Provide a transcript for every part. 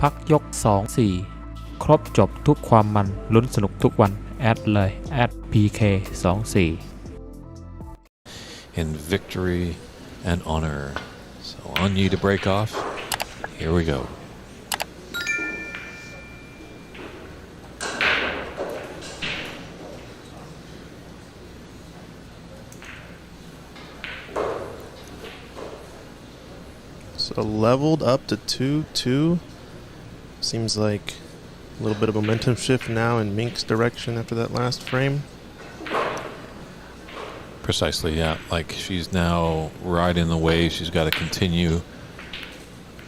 พักยก 2-4 ครบจบทุกความมันลุ้นสนุกทุกวันแอดเลยแอด PK24 in victory and honor. So on you to break off. Here we go. So leveled up to 2-2. Seems like a little bit of momentum shift now in Mink's direction after that last frame. Precisely, yeah. Like she's now riding the wave. She's got to continue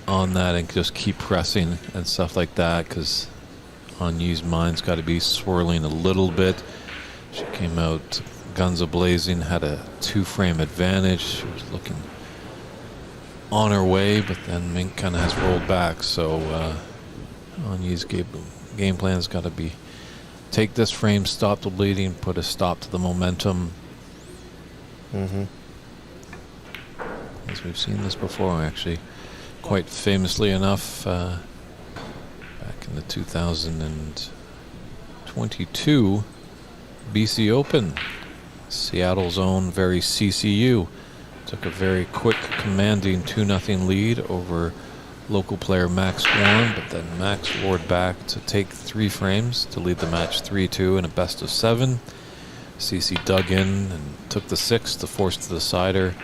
on that and just keep pressing and stuff like that, because Anyu's mind's got to be swirling a little bit. She came out guns a-blazing, had a 2-frame advantage. She was looking on her way, but then Mink kind of has rolled back. So Anyu's game plan's got to be take this frame, stop the bleeding, put a stop to the momentum. As we've seen this before, actually, quite famously enough, back in the 2022 BC Open, Seattle's own very CCU took a very quick, commanding 2-0 lead over local player Max Warren, but then Max roared back to take 3 frames to lead the match 3-2 in a best of 7. CC dug in and took the 6 to force the decider,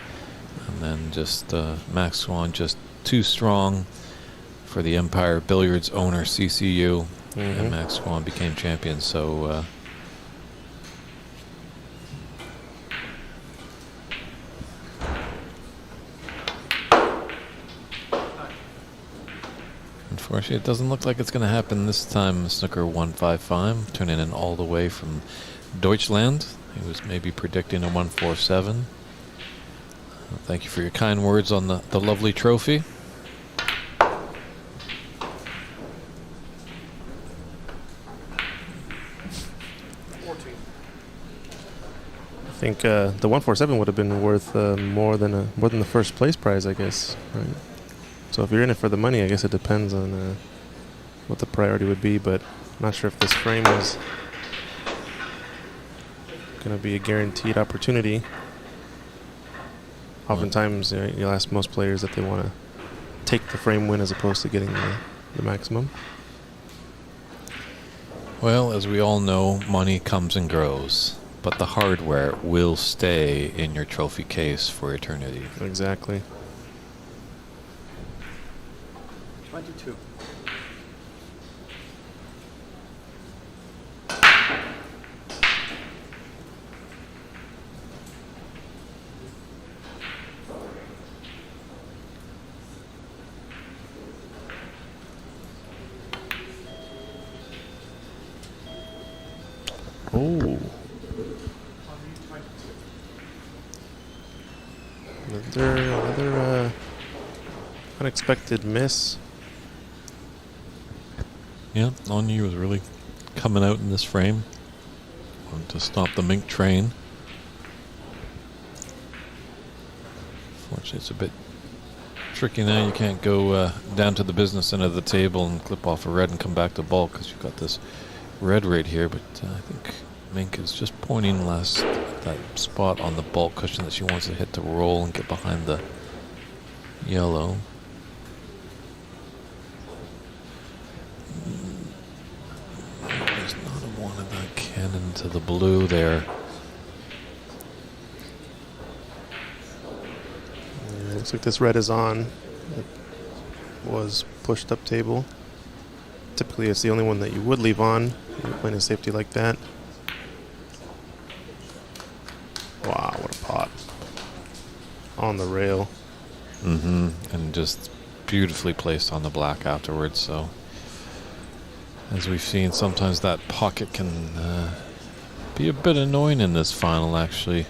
and then just Max Swan just too strong for the Empire Billiards owner CCU, and Max Swan became champion. So unfortunately, it doesn't look like it's going to happen this time. Snooker 155 turning in all the way from Deutschland. He was maybe predicting a 147. Thank you for your kind words on the lovely trophy. I think the 147 would have been worth more than the first place prize, I guess. Right? So if you're in it for the money, I guess it depends on what the priority would be. But I'm not sure if this frame is going to be a guaranteed opportunity. Oftentimes, you'll ask most players that they want to take the frame win as opposed to getting the maximum. Well, as we all know, money comes and goes, but the hardware will stay in your trophy case for eternity. Exactly. 22. Oh. Another unexpected miss. Yeah, Onyu was really coming out in this frame. Wanted to stop the Mink train. Fortunately, it's a bit tricky now. You can't go down to the business end of the table and clip off a red and come back to bulk, because you've got this red right here. But I think Mink is just pointing last at that spot on the bulk cushion that she wants to hit to roll and get behind the yellow. There's not a one of that cannon to the blue there. Yeah, looks like this red is on. It was pushed up table. Typically, it's the only one that you would leave on. You're playing a safety like that. Wow, what a pot. On the rail. And just beautifully placed on the black afterwards. So, as we've seen, sometimes that pocket can be a bit annoying in this final, actually.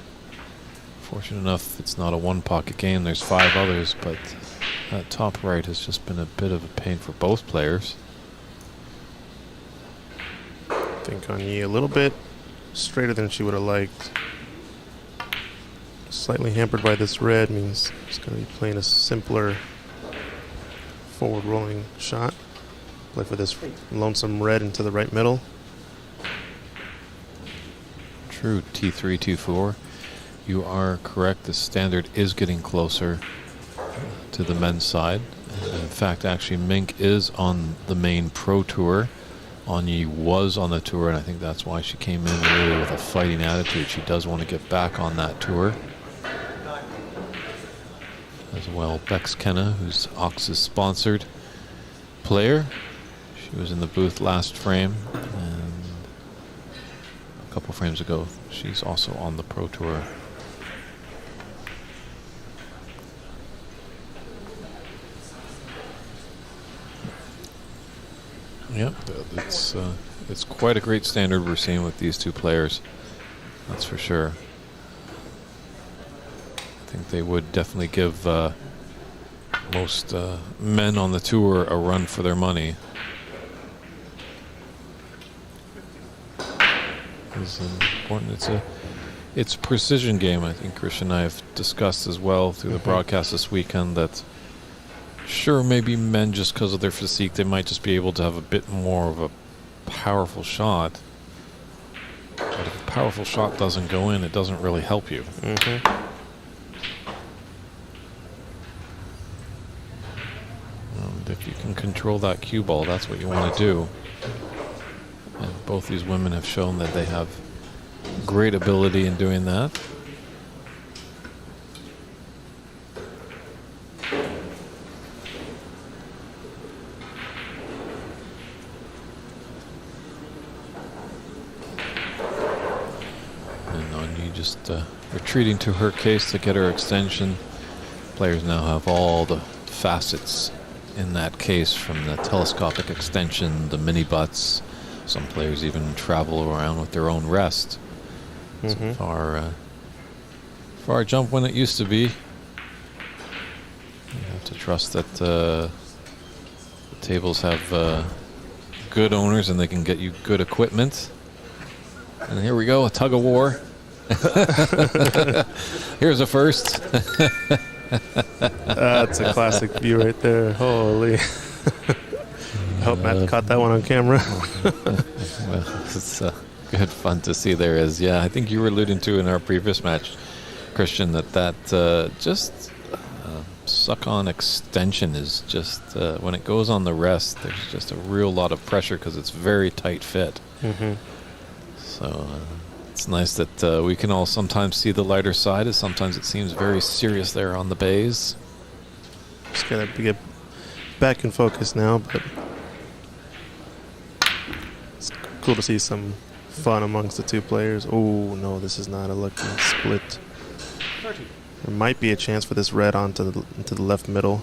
Fortunate enough, it's not a one pocket game. There's 5 others, but that top right has just been a bit of a pain for both players. I think Onyi a little bit straighter than she would have liked. Slightly hampered by this red means she's going to be playing a simpler forward rolling shot. Play for this lonesome red into the right middle. True, T3, T4. You are correct. The standard is getting closer to the men's side. In fact, actually, Mink is on the main pro tour. Anyi was on the tour, and I think that's why she came in really with a fighting attitude. She does want to get back on that tour. As well, Bex Kenna, who's Ox's sponsored player. She was in the booth last frame, and a couple frames ago, she's also on the pro tour. Yep, it's quite a great standard we're seeing with these two players. That's for sure. I think they would definitely give most men on the tour a run for their money. It's important. It's a precision game. I think Christian and I have discussed as well through the broadcast this weekend that sure, maybe men, just because of their physique, they might just be able to have a bit more of a powerful shot. But if a powerful shot doesn't go in, it doesn't really help you. And if you can control that cue ball, that's what you want to do. And both these women have shown that they have great ability in doing that. Just retreating to her case to get her extension. Players now have all the facets in that case, from the telescopic extension, the mini butts. Some players even travel around with their own rest. It's a far jump when it used to be. You have to trust that the tables have good owners and they can get you good equipment. And here we go, a tug of war. Here's a first. That's a classic view right there. Holy. I hope Matt caught that one on camera. Well, it's good fun to see there is. Yeah, I think you were alluding to in our previous match, Christian, that just suck-on extension is just, when it goes on the rest, there's just a real lot of pressure because it's very tight fit. So it's nice that we can all sometimes see the lighter side, as sometimes it seems very serious there on the bays. Just gotta get back in focus now, but it's cool to see some fun amongst the two players. Oh no, this is not a lucky split. 30. There might be a chance for this red into the left middle.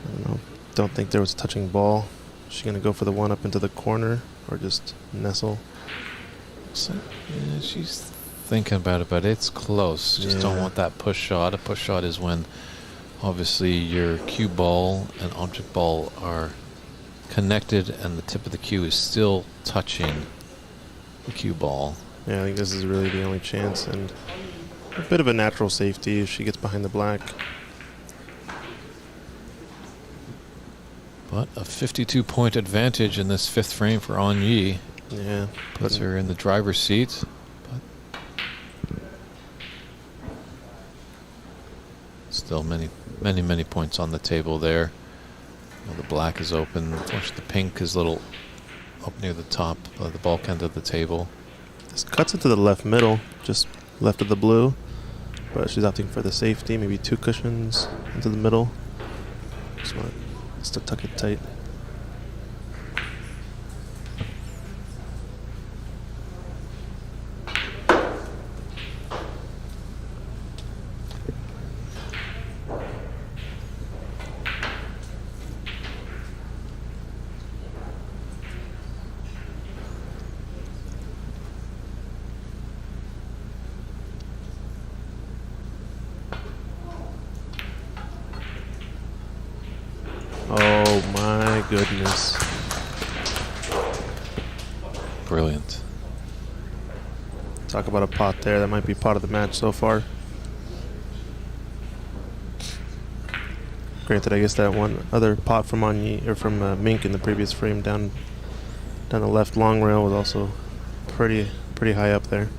I don't know. Don't think there was a touching ball. Is she gonna go for the one up into the corner or just nestle? So, yeah, she's thinking about it, but it's close. Just don't want that push shot. A push shot is when obviously your cue ball and object ball are connected and the tip of the cue is still touching the cue ball. Yeah, I think this is really the only chance, and a bit of a natural safety if she gets behind the black. But a 52-point advantage in this fifth frame for Anyi. Yeah. Puts her in the driver's seat. But still many points on the table there. Well, the black is open. Unfortunately, the pink is a little up near the top, the bulk end of the table. This cuts into the left middle, just left of the blue. But she's opting for the safety, maybe two cushions into the middle. Just want to tuck it tight. Oh my goodness. Brilliant. Talk about a pot there. That might be pot of the match so far. Granted, I guess that one other pot from Anyi or from Mink in the previous frame down the left long rail was also pretty high up there.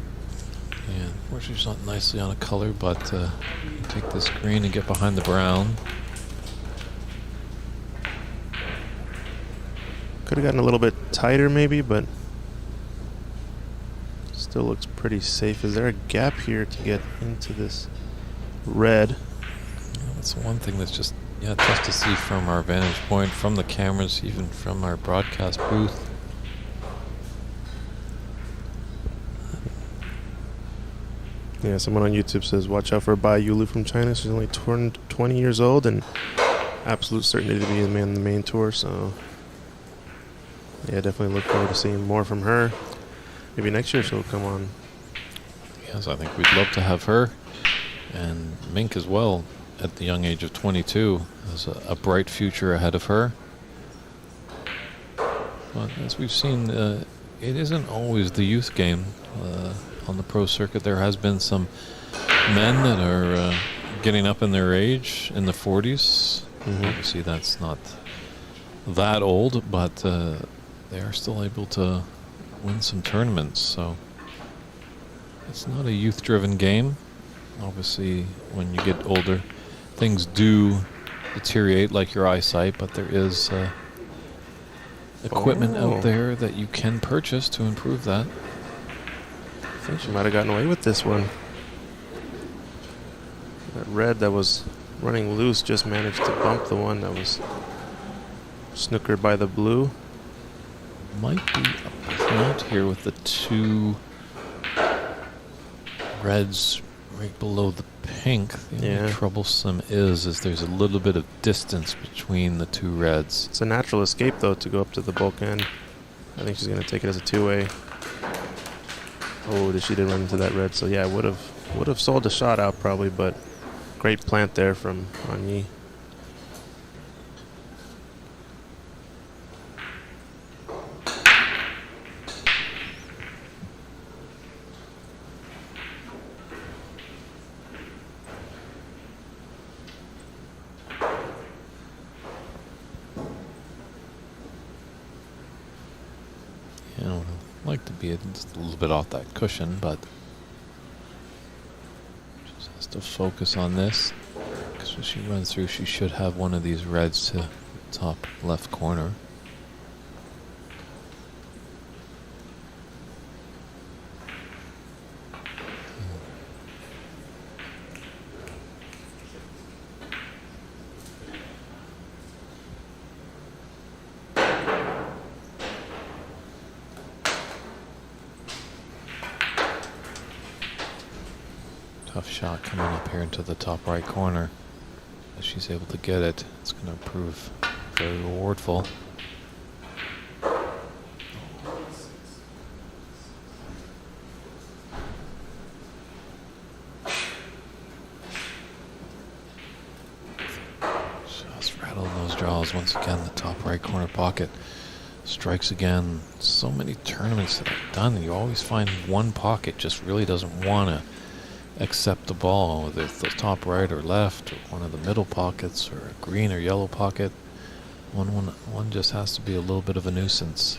Yeah, unfortunately it's not nicely on a color, but take this green and get behind the brown. Could have gotten a little bit tighter maybe, but still looks pretty safe. Is there a gap here to get into this red? Yeah, that's one thing that's just tough to see from our vantage point, from the cameras, even from our broadcast booth. Yeah, someone on YouTube says, watch out for Bai Yulu from China. She's only turned 20 years old and absolute certainty to be the main tour. So, yeah, definitely look forward to seeing more from her. Maybe next year she'll come on. Yes, I think we'd love to have her. And Mink as well, at the young age of 22, has a bright future ahead of her. But as we've seen, it isn't always the youth game. On the pro circuit, there has been some men that are getting up in their age, in the 40s. Obviously, that's not that old, but they are still able to win some tournaments. So it's not a youth-driven game. Obviously, when you get older, things do deteriorate, like your eyesight, but there is equipment out there that you can purchase to improve that. I think she might have gotten away with this one. That red that was running loose just managed to bump the one that was snookered by the blue. Might be a plant here with the two reds right below the pink. The only troublesome is there's a little bit of distance between the two reds. It's a natural escape though to go up to the bulk end. I think she's going to take it as a two-way. Oh, she did run into that red, so yeah, would have sold the shot out probably, but great plant there from Anyi. Like to be just a little bit off that cushion, but just has to focus on this, because when she runs through, she should have one of these reds to the top left corner. Tough shot coming up here into the top right corner. If she's able to get it, it's going to prove very rewardful. Just rattling those draws once again. The top right corner pocket strikes again. So many tournaments that I've done, you always find one pocket just really doesn't want to accept the ball, whether it's the top right or left, or one of the middle pockets, or a green or yellow pocket. One just has to be a little bit of a nuisance.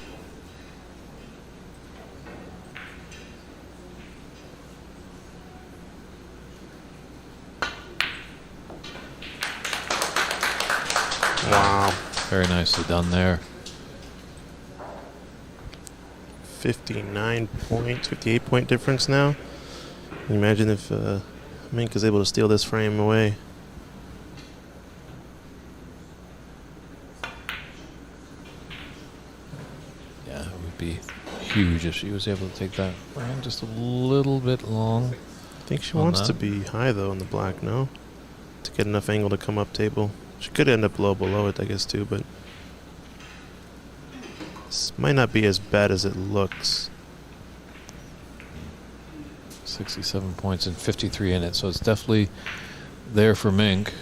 Wow. Very nicely done there. 59 points, 58 point difference now. Can you imagine if Mink is able to steal this frame away? Yeah, it would be huge if she was able to take that frame just a little bit long. I think she wants to be high though in the black, no? To get enough angle to come up table. She could end up low below it, I guess, too, but this might not be as bad as it looks. 67 points and 53 in it, so it's definitely there for Mink.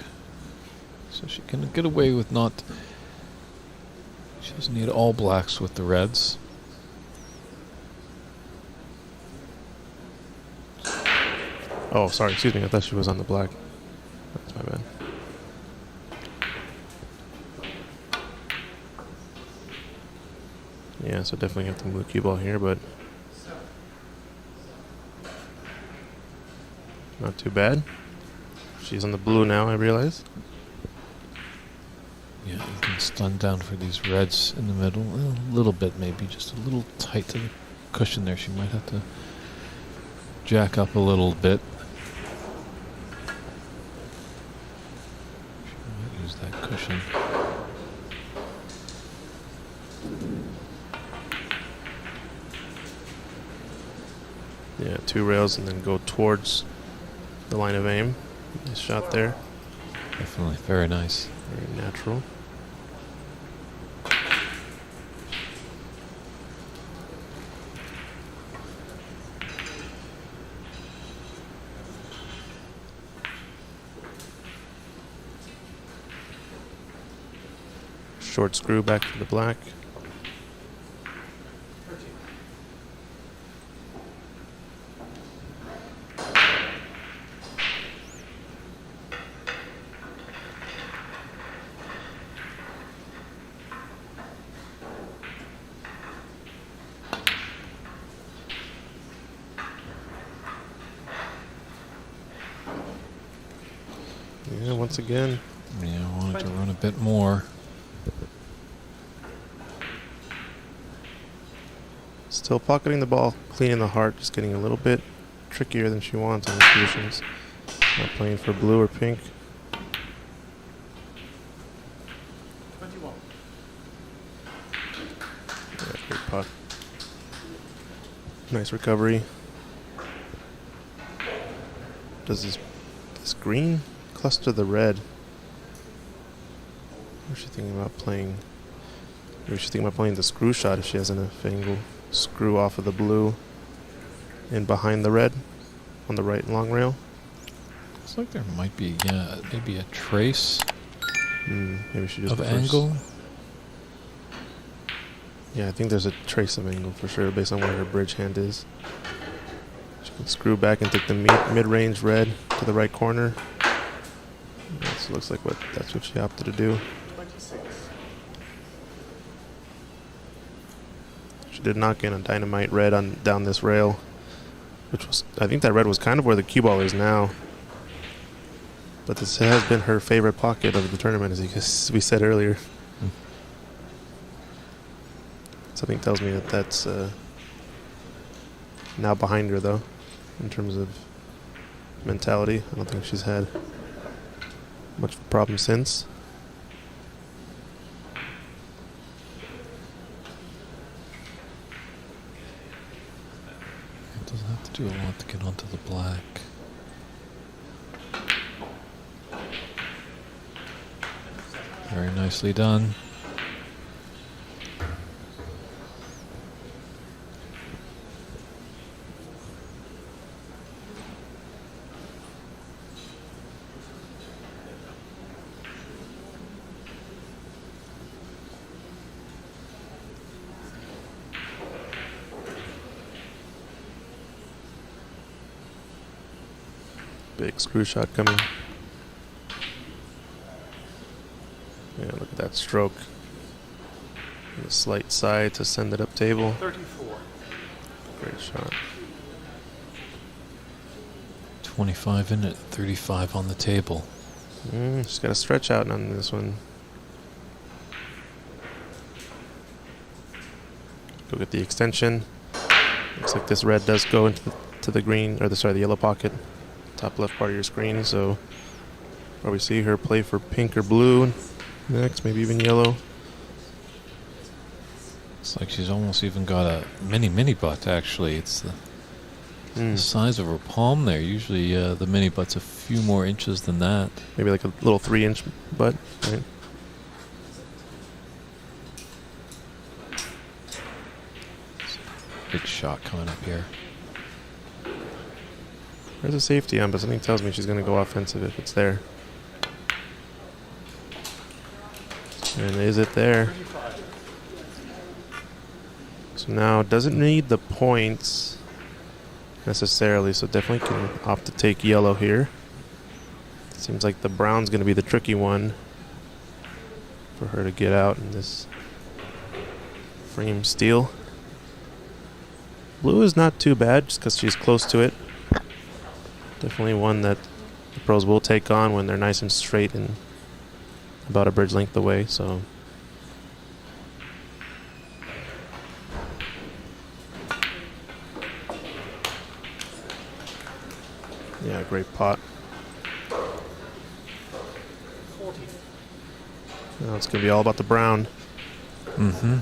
So she can get away with not... She doesn't need all blacks with the reds. Oh, sorry, excuse me, I thought she was on the black. That's my bad. Yeah, so definitely have to move the cue ball here, but not too bad. She's on the blue now, I realize. Yeah, you can stun down for these reds in the middle. Well, a little bit, maybe. Just a little tight to the cushion there. She might have to jack up a little bit. She might use that cushion. Yeah, 2 rails and then go towards the line of aim. Nice shot there. Definitely. Very nice. Very natural. Short screw back to the black. Yeah, once again. Yeah, I wanted to run a bit more. Still pocketing the ball, cleaning the heart, just getting a little bit trickier than she wants in these positions. Not playing for blue or pink. 21. Yeah, great putt. Nice recovery. Does this green cluster the red? Or is she thinking about playing? Maybe she's thinking about playing the screw shot if she has enough angle. Screw off of the blue and behind the red on the right long rail. Looks like there might be, yeah, maybe a trace Maybe she just of prefers- angle. Yeah, I think there's a trace of angle for sure based on where her bridge hand is. She can screw back and take the mid-range red to the right corner. This looks like that's what she opted to do. 26. She did knock in a dynamite red down this rail, which was, I think that red was kind of where the cue ball is now. But this has been her favorite pocket of the tournament, as we said earlier. Something tells me that that's now behind her, though, in terms of mentality. I don't think she's had much of a problem since. It doesn't have to do a lot to get onto the black. Very nicely done. Big screw shot coming. Yeah, look at that stroke. And a slight side to send it up table. 34. Great shot. 25 in it, 35 on the table. She's got a stretch out on this one. Go get the extension. Looks like this red does go into the green, or the yellow pocket. Top left part of your screen, so probably see her play for pink or blue next, maybe even yellow. It's like she's almost even got a mini butt, actually. It's the size of her palm there. Usually the mini butt's a few more inches than that. Maybe like a little 3-inch butt, right? Big shot coming up here. There's a safety on, but something tells me she's going to go offensive if it's there. And is it there? 35. So now doesn't need the points necessarily, so definitely can opt to take yellow here. Seems like the brown's going to be the tricky one for her to get out in this frame steal. Blue is not too bad just because she's close to it. Definitely one that the pros will take on when they're nice and straight and about a bridge length away, so. Yeah, great pot. 40. Now it's going to be all about the brown. Mm-hmm.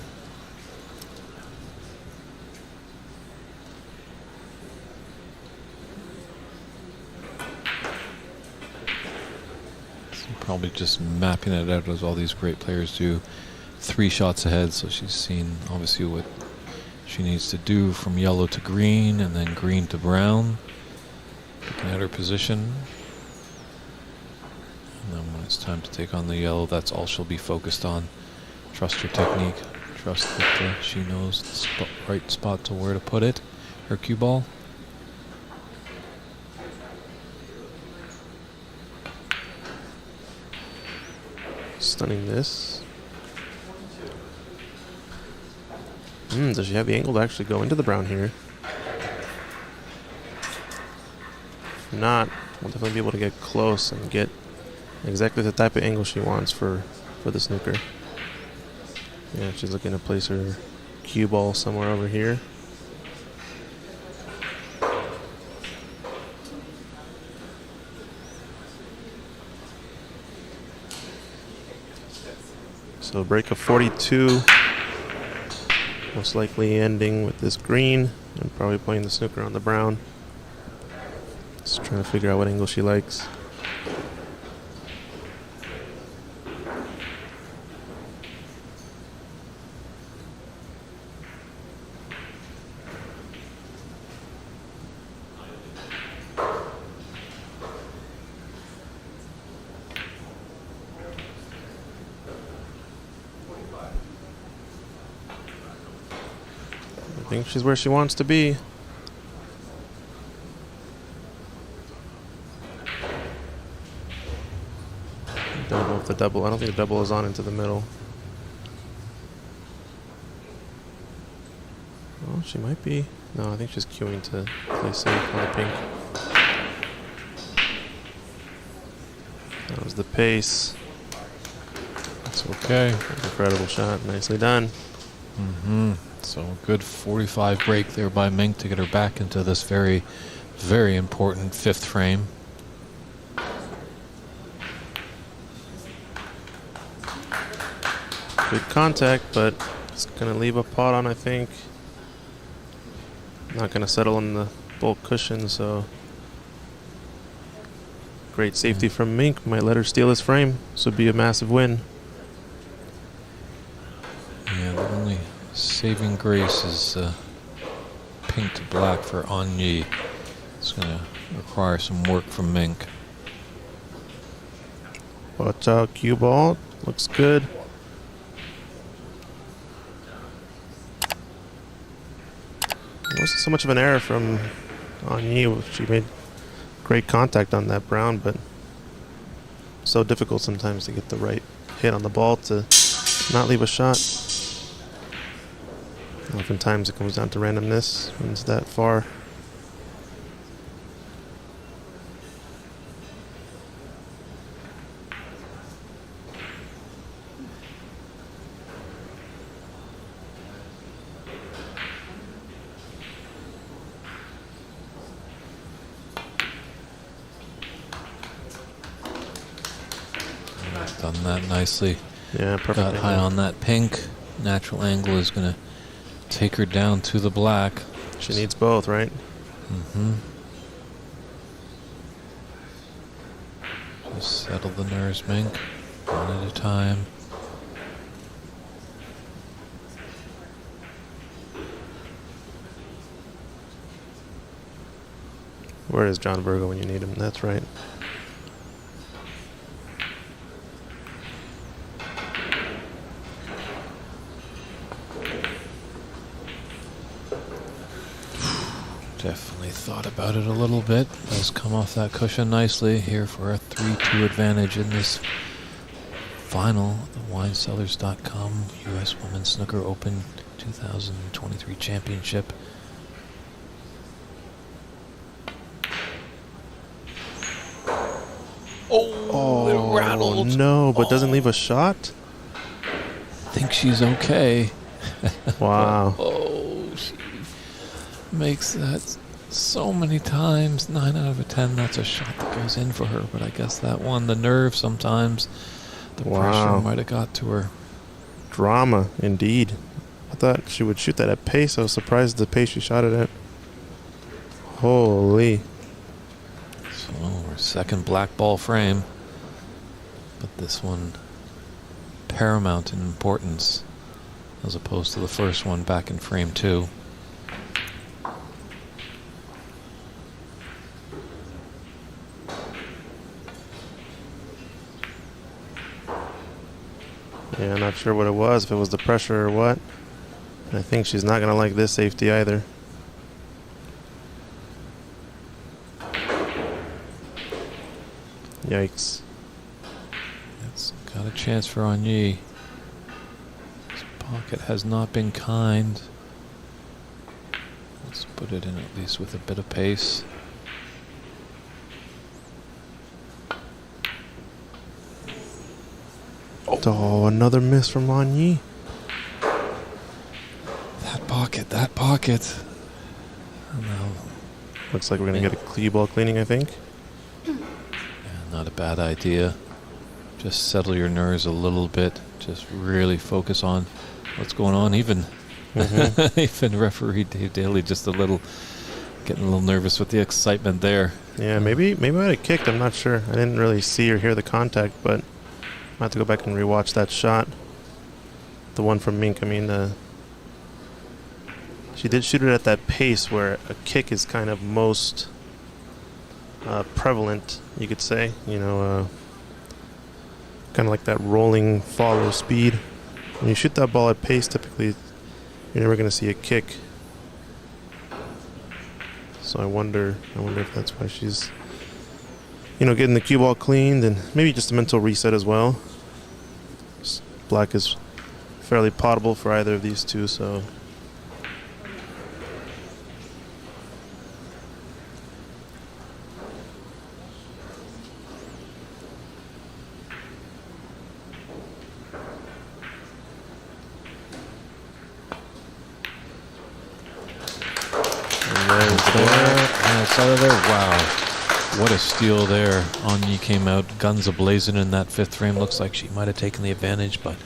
Probably just mapping it out as all these great players do. 3 shots ahead, so she's seen obviously what she needs to do from yellow to green and then green to brown. Looking at her position. And then when it's time to take on the yellow, that's all she'll be focused on. Trust her technique. Trust that she knows the right spot to where to put it. Her cue ball. Stunning this. Does she have the angle to actually go into the brown here? If not, we'll definitely be able to get close and get exactly the type of angle she wants for the snooker. Yeah, she's looking to place her cue ball somewhere over here. So break of 42, most likely ending with this green and probably playing the snooker on the brown. Just trying to figure out what angle she likes. I think she's where she wants to be. Don't know if the double, I don't think the double is on into the middle. Oh, she might be. No, I think she's queuing to play safe on the pink. That was the pace. That's okay. Incredible shot. Nicely done. Mm-hmm. So a good 45 break there by Mink to get her back into this very, very important 5th frame. Good contact, but it's going to leave a pot on, I think. Not going to settle on the bulk cushion, so great safety from Mink. Might let her steal this frame. This would be a massive win. Yeah, the only saving grace is pink to black for Anyi. It's going to require some work from Mink. Watch out, cue ball. Looks good. It wasn't so much of an error from Anyi. She made great contact on that brown, but so difficult sometimes to get the right hit on the ball to not leave a shot. Oftentimes it comes down to randomness when it's that far. Done that nicely. Yeah, perfect. Got high on that pink. Natural angle is going to take her down to the black. She needs both, right? Mm-hmm. Just settle the nerves, Mink. One at a time. Where is John Virgo when you need him? That's right. Definitely thought about it a little bit. Does come off that cushion nicely here for a 3-2 advantage in this final. The WineCellars.com US Women's Snooker Open 2023 championship. Oh, it rattled. No, but doesn't leave a shot? I think she's okay. Wow. Oh, she makes that so many times. 9 out of 10, that's a shot that goes in for her. But I guess that one, the nerve sometimes, the pressure might have got to her. Drama, indeed. I thought she would shoot that at pace. I was surprised the pace she shot it at. Holy. So we're second black ball frame. But this one paramount in importance as opposed to the first one back in frame 2. Yeah, I'm not sure what it was, if it was the pressure or what. And I think she's not going to like this safety either. Yikes. It's got a chance for Onyee. This pocket has not been kind. Let's put it in at least with a bit of pace. Oh, another miss from Onyee. That pocket. Oh, no. Looks like we're going to get a cue ball cleaning, I think. Yeah, not a bad idea. Just settle your nerves a little bit. Just really focus on what's going on. Even even referee Dave Daly just getting a little nervous with the excitement there. Yeah, maybe I might have kicked. I'm not sure. I didn't really see or hear the contact, but I have to go back and rewatch that shot. The one from Mink. I mean, she did shoot it at that pace where a kick is kind of most prevalent, you could say. You know, kind of like that rolling follow speed. When you shoot that ball at pace, typically you're never going to see a kick. So I wonder if that's why she's, getting the cue ball cleaned, and maybe just a mental reset as well. Black is fairly potable for either of these two, so. It's out of there. Wow. What a steal there. Onyee came out guns a-blazing in that fifth frame. Looks like she might have taken the advantage, but